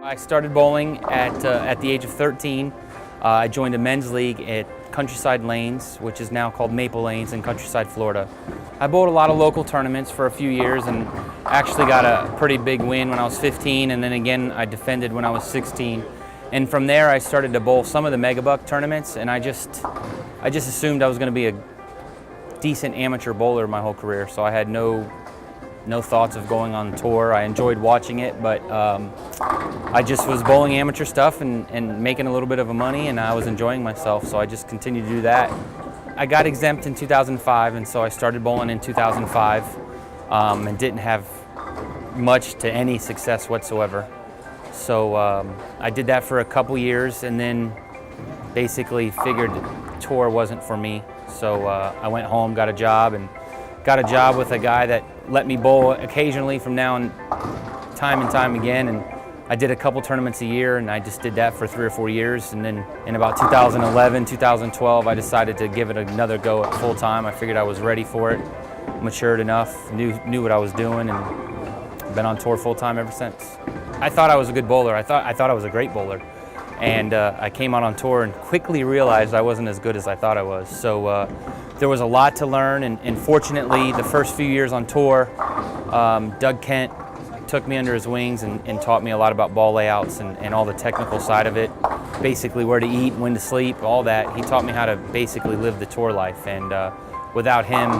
I started bowling at the age of 13. I joined a men's league at Countryside Lanes, which is now called Maple Lanes in Countryside, Florida. I bowled a lot of local tournaments for a few years and actually got a pretty big win when I was 15, and then again I defended when I was 16. And from there I started to bowl some of the megabuck tournaments, and I just assumed I was going to be a decent amateur bowler my whole career, so I had no thoughts of going on tour. I enjoyed watching it, but I just was bowling amateur stuff and making a little bit of money, and I was enjoying myself, so I just continued to do that. I got exempt in 2005, and so I started bowling in 2005 and didn't have much to any success whatsoever. So I did that for a couple years and then basically figured tour wasn't for me. So I went home, got a job with a guy that let me bowl occasionally from now and time again, and I did a couple tournaments a year, and I just did that for 3 or 4 years. And then in about 2011, 2012, I decided to give it another go at full time. I figured I was ready for it, matured enough, knew what I was doing, and been on tour full time ever since. I thought I was a good bowler. I thought I was a great bowler, and I came out on tour and quickly realized I wasn't as good as I thought I was. So there was a lot to learn, and fortunately, the first few years on tour, Doug Kent took me under his wings and taught me a lot about ball layouts and all the technical side of it, basically where to eat, when to sleep, all that. He taught me how to basically live the tour life, and without him,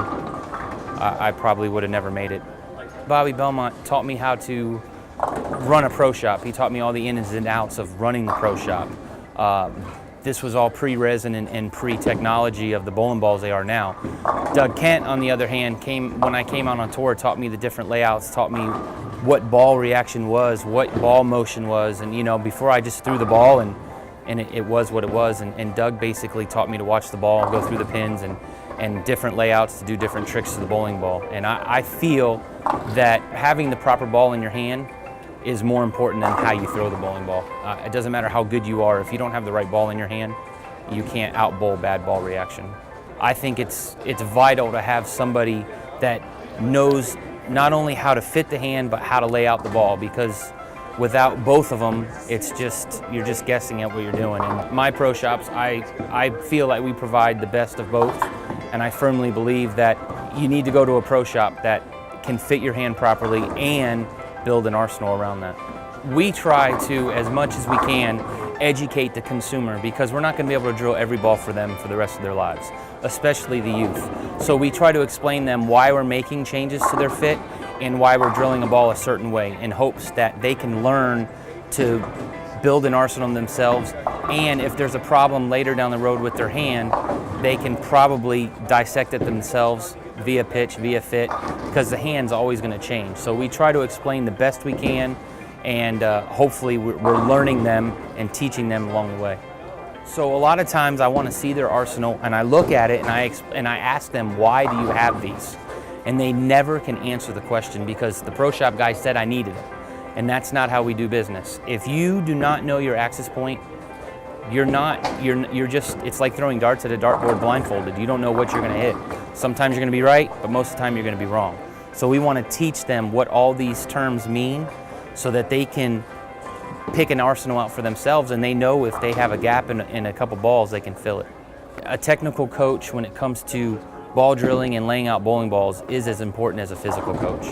I probably would have never made it. Bobby Belmont taught me how to run a pro shop. He taught me all the ins and outs of running the pro shop. This was all pre-resin and pre-technology of the bowling balls they are now. Doug Kent, on the other hand, when I came out on tour, taught me the different layouts, taught me what ball reaction was, what ball motion was, and before I just threw the ball and it was what it was. And Doug basically taught me to watch the ball, go through the pins and different layouts to do different tricks to the bowling ball. And I feel that having the proper ball in your hand is more important than how you throw the bowling ball. It doesn't matter how good you are, if you don't have the right ball in your hand, you can't out-bowl bad ball reaction. I think it's vital to have somebody that knows not only how to fit the hand, but how to lay out the ball, because without both of them, you're just guessing at what you're doing. And my pro shops, I feel like we provide the best of both, and I firmly believe that you need to go to a pro shop that can fit your hand properly and build an arsenal around that. We try to, as much as we can, educate the consumer, because we're not going to be able to drill every ball for them for the rest of their lives, especially the youth. So we try to explain them why we're making changes to their fit and why we're drilling a ball a certain way, in hopes that they can learn to build an arsenal themselves, and if there's a problem later down the road with their hand, they can probably dissect it themselves via pitch, via fit, because the hand's always going to change. So we try to explain the best we can, and hopefully we're learning them and teaching them along the way. So a lot of times I want to see their arsenal, and I look at it and I ask them, why do you have these? And they never can answer the question, because the pro shop guy said I needed it. And that's not how we do business. If you do not know your access point, it's like throwing darts at a dartboard blindfolded. You don't know what you're going to hit. Sometimes you're going to be right, but most of the time you're going to be wrong. So we want to teach them what all these terms mean, so that they can pick an arsenal out for themselves, and they know if they have a gap in a couple balls, they can fill it. A technical coach, when it comes to ball drilling and laying out bowling balls, is as important as a physical coach.